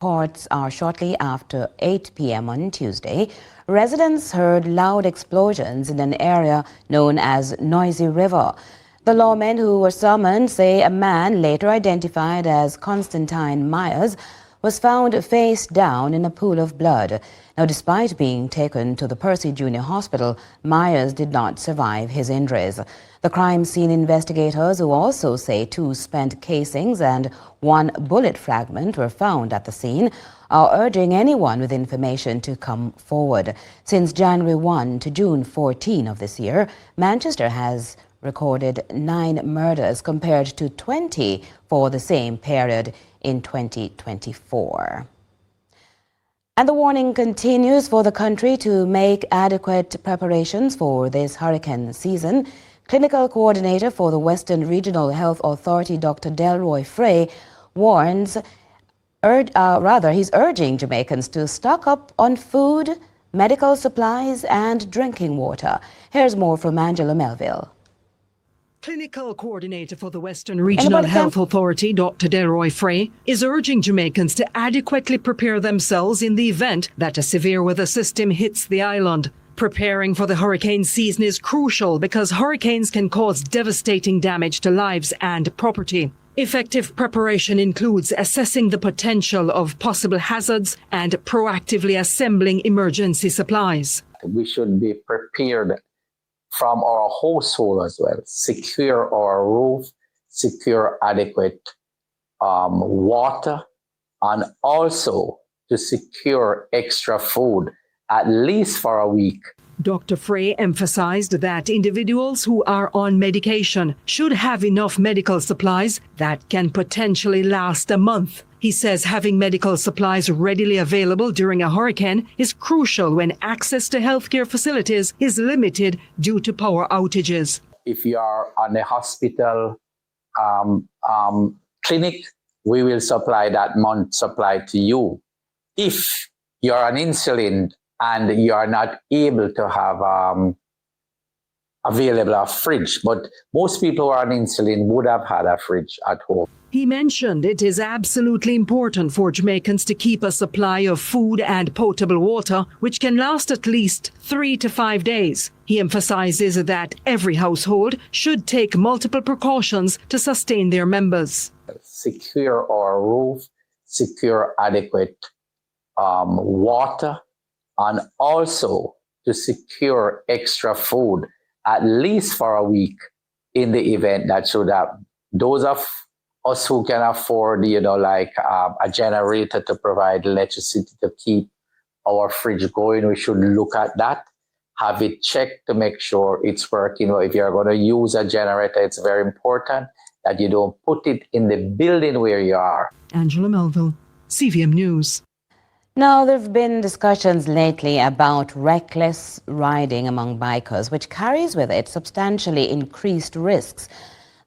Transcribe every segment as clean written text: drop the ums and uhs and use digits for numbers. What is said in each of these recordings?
Reports are shortly after 8 p.m. on Tuesday, residents heard loud explosions in an area known as Noisy River. The lawmen who were summoned say a man, later identified as Constantine Myers, was found face down in a pool of blood. Now, despite being taken to the Percy Junior Hospital, Myers did not survive his injuries. The crime scene investigators, who also say 2 spent casings and 1 bullet fragment were found at the scene, are urging anyone with information to come forward. Since January 1 to June 14 of this year, Manchester has recorded 9 murders compared to 20 for the same period in 2024. And the warning continues for the country to make adequate preparations for this hurricane season. Clinical Coordinator for the Western Regional Health Authority, Dr. Delroy Frey, he's urging Jamaicans to stock up on food, medical supplies and drinking water. Here's more from Angela Melville. Clinical Coordinator for the Western Regional Health Authority, Dr. Delroy Frey, is urging Jamaicans to adequately prepare themselves in the event that a severe weather system hits the island. Preparing for the hurricane season is crucial because hurricanes can cause devastating damage to lives and property. Effective preparation includes assessing the potential of possible hazards and proactively assembling emergency supplies. We should be prepared from our household as well. Secure our roof, secure adequate water, and also to secure extra food, at least for a week. Dr. Frey emphasized that individuals who are on medication should have enough medical supplies that can potentially last a month. He says having medical supplies readily available during a hurricane is crucial when access to healthcare facilities is limited due to power outages. If you are on a hospital clinic, we will supply that month's supply to you. If you're on insulin and you are not able to have available a fridge, but most people who are on insulin would have had a fridge at home. He mentioned it is absolutely important for Jamaicans to keep a supply of food and potable water, which can last at least 3 to 5 days. He emphasizes that every household should take multiple precautions to sustain their members. Secure our roof, secure adequate water, and also to secure extra food, at least for a week, in the event that should happen. Those of us who can afford, a generator to provide electricity to keep our fridge going, we should look at that, have it checked to make sure it's working. If you're going to use a generator, it's very important that you don't put it in the building where you are. Angela Melville, CVM News. Now, there have been discussions lately about reckless riding among bikers, which carries with it substantially increased risks.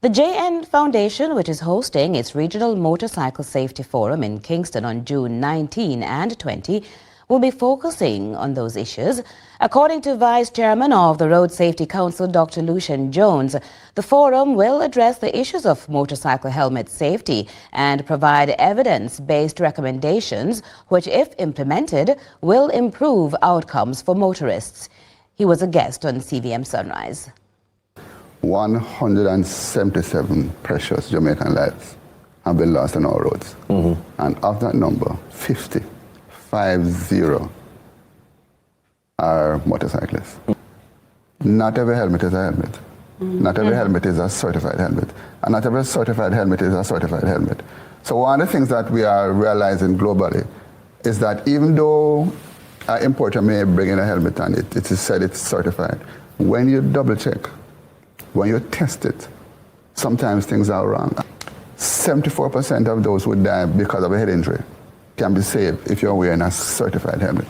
The JN Foundation, which is hosting its Regional Motorcycle Safety Forum in Kingston on June 19 and 20, will be focusing on those issues. According to Vice Chairman of the Road Safety Council, Dr. Lucian Jones, the forum will address the issues of motorcycle helmet safety and provide evidence-based recommendations, which, if implemented, will improve outcomes for motorists. He was a guest on CVM Sunrise. 177 precious Jamaican lives have been lost on our roads. And of that number, 50 are motorcyclists. Not every helmet is a helmet. Not every helmet is a certified helmet. And not every certified helmet is a certified helmet. So one of the things that we are realizing globally is that even though an importer may bring in a helmet and it is said it's certified, when you double check, when you test it, sometimes things are wrong. 74% of those who die because of a head injury can be saved if you're wearing a certified helmet.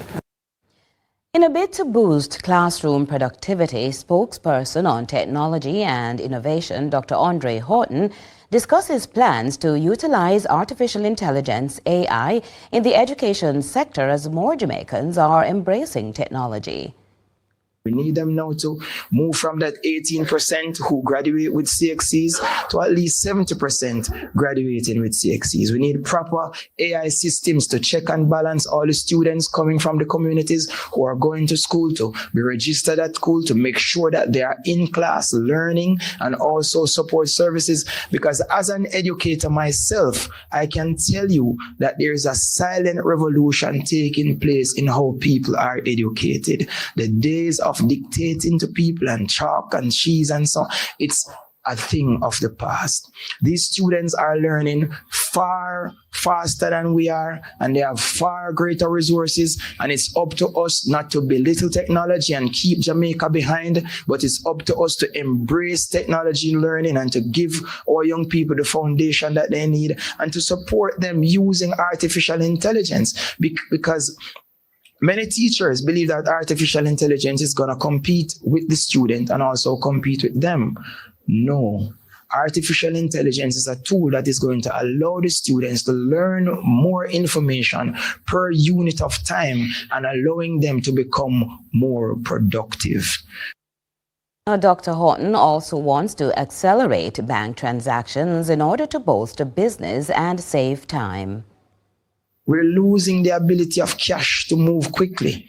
In a bid to boost classroom productivity, spokesperson on technology and innovation, Dr. Andre Horton, discusses plans to utilize artificial intelligence, AI, in the education sector as more Jamaicans are embracing technology. We need them now to move from that 18% who graduate with CXCs to at least 70% graduating with CXCs. We need proper AI systems to check and balance all the students coming from the communities who are going to school to be registered at school, to make sure that they are in class learning, and also support services. Because as an educator myself, I can tell you that there is a silent revolution taking place in how people are educated. The days of dictating to people and chalk and cheese and so on, it's a thing of the past. These students are learning far faster than we are, and they have far greater resources, and it's up to us not to belittle technology and keep Jamaica behind, but it's up to us to embrace technology learning and to give our young people the foundation that they need and to support them using artificial intelligence, because many teachers believe that artificial intelligence is going to compete with the student and also compete with them. No. Artificial intelligence is a tool that is going to allow the students to learn more information per unit of time and allowing them to become more productive. Now, Dr. Horton also wants to accelerate bank transactions in order to bolster business and save time. We're losing the ability of cash to move quickly.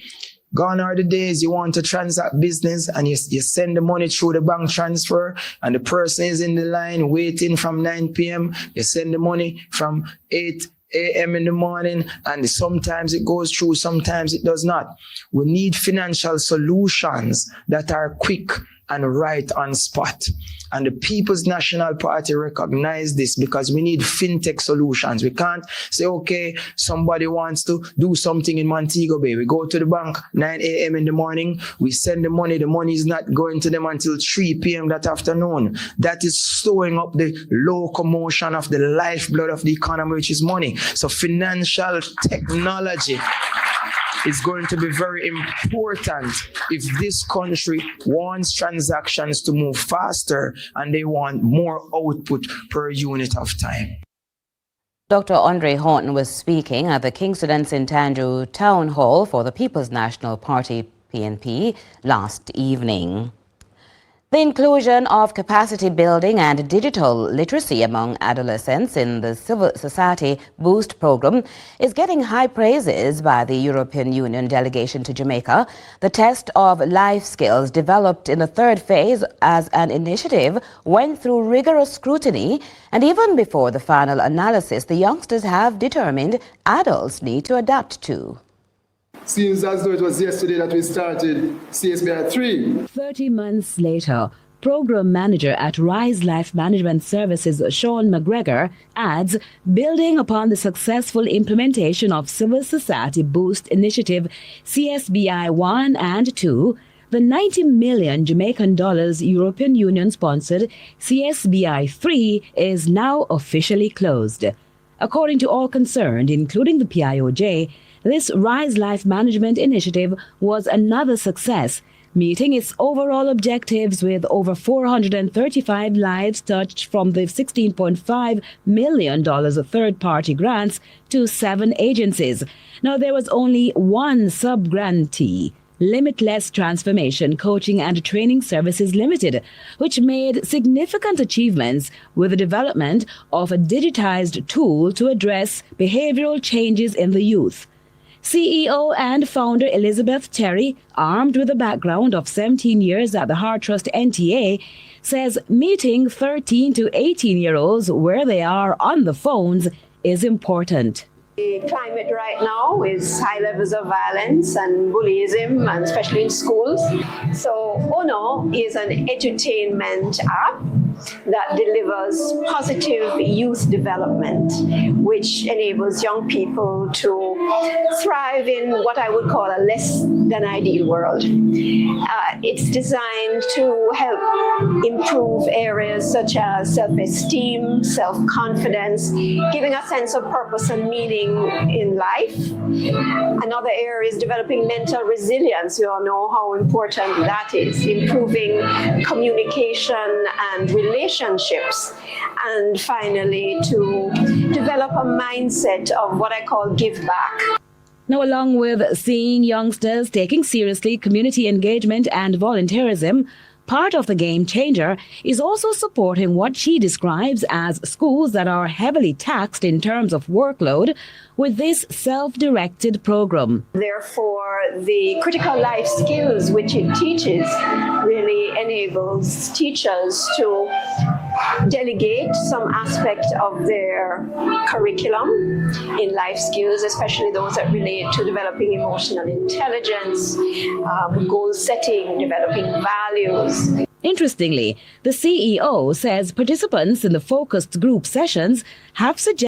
Gone are the days you want to transact business and you send the money through the bank transfer and the person is in the line waiting from 9 p.m. You send the money from 8 a.m. in the morning, and sometimes it goes through, sometimes it does not. We need financial solutions that are quick and right on spot. And the People's National Party recognize this because we need fintech solutions. We can't say, okay, somebody wants to do something in Montego Bay. We go to the bank 9 a.m. in the morning. We send the money is not going to them until 3 p.m. that afternoon. That is slowing up the locomotion of the lifeblood of the economy, which is money. So financial technology is going to be very important if this country wants transactions to move faster and they want more output per unit of time. Dr. Andre Horton was speaking at the Kingston and St. Andrew Town Hall for the People's National Party, PNP, last evening. The inclusion of capacity building and digital literacy among adolescents in the Civil Society Boost program is getting high praises by the European Union delegation to Jamaica. The test of life skills developed in the third phase as an initiative went through rigorous scrutiny, and even before the final analysis, the youngsters have determined adults need to adapt to. Seems as though it was yesterday that we started CSBI 3. 30 months later, Program Manager at Rise Life Management Services, Sean McGregor, adds, building upon the successful implementation of Civil Society Boost Initiative CSBI 1 and 2, the 90 million Jamaican dollars European Union-sponsored CSBI 3 is now officially closed. According to all concerned, including the PIOJ, this Rise Life Management Initiative was another success, meeting its overall objectives with over 435 lives touched from the $16.5 million of third-party grants to 7 agencies. Now, there was only one sub-grantee, Limitless Transformation Coaching and Training Services Limited, which made significant achievements with the development of a digitized tool to address behavioral changes in the youth. CEO and founder Elizabeth Terry, armed with a background of 17 years at the Heart Trust NTA, says meeting 13 to 18-year-olds where they are on the phones is important. The climate right now is high levels of violence and bullyism, and especially in schools. So Ono is an edutainment app that delivers positive youth development, which enables young people to thrive in what I would call a less than ideal world. It's designed to help improve areas such as self-esteem, self-confidence, giving a sense of purpose and meaning in life. Another area is developing mental resilience. You all know how important that is, improving communication and relationships. And finally, to develop a mindset of what I call give back. Now, along with seeing youngsters taking seriously community engagement and volunteerism, part of the game changer is also supporting what she describes as schools that are heavily taxed in terms of workload with this self-directed program. Therefore, the critical life skills which it teaches really enables teachers to delegate some aspect of their curriculum in life skills, especially those that relate to developing emotional intelligence, goal setting, developing values. Interestingly, the CEO says participants in the focused group sessions have suggested